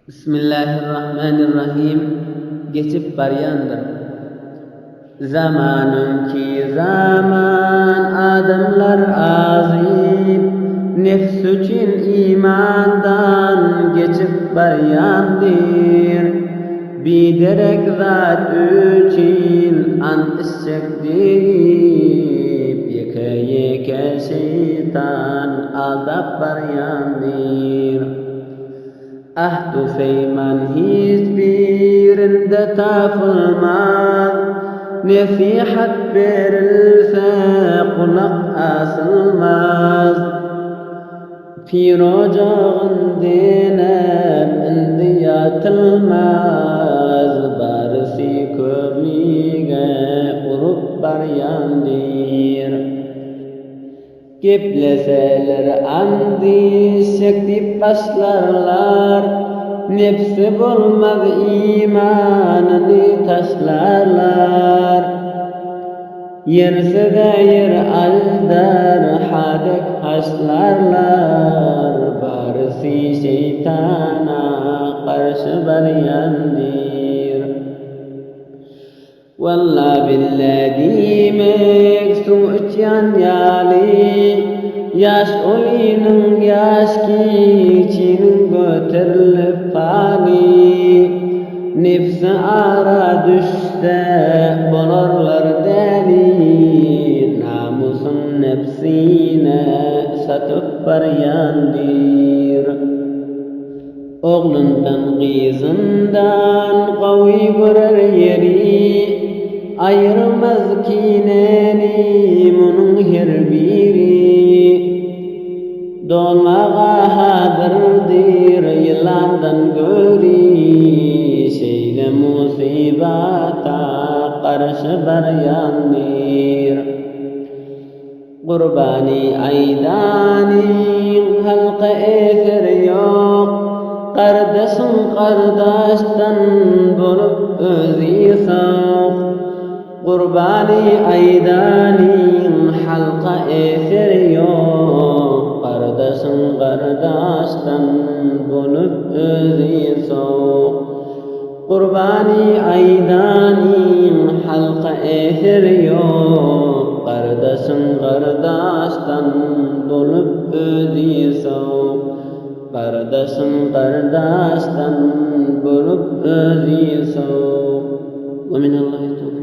Bismillahirrahmanirrahim. Geçip baryandır. Zamanın ki zaman adamlar azib, nefs için imandan geçip baryandır. Biderek zat için ant istek deyip, yeke şeytan aldap baryandır. Ahdu feyman hiçbirinde tapılmaz, nesihat verilse kulak asılmaz. Pir ocağın denep indi yatılmaz, barisi körlige urup baryandir. Gepleseler andişek dip başlarlar, nefsi bulmaz imanını taşlarlar. Yerse de yer aldar hadek haşlarlar, barisi şeytana karşı baryandir. Valla billahi meksu uçyan yali, yaş olinin yaş kiçinin götürülüp fani. Nefsi ara düşse bulurlar deli, namusun nefsine satıp baryandir. Oğlundan kızından kavi görer yeri, ayırmaz kineni munun her biri. Dolmağa hadırdır yılandan göri, şeyle musibata karşı baryandir. Kurbani aydanin halka eser yok, kardeşin kardeşten bulup özü sok. Kurbani aydanin halka eser yok, kardeşin kardeşten bulup özü sok. Kurbani aydanin halka eser yok, kardeşin kardeşten bulup özü sok. Kardeşin kardeşten bulup özü sok. Ve minallahi tevfik.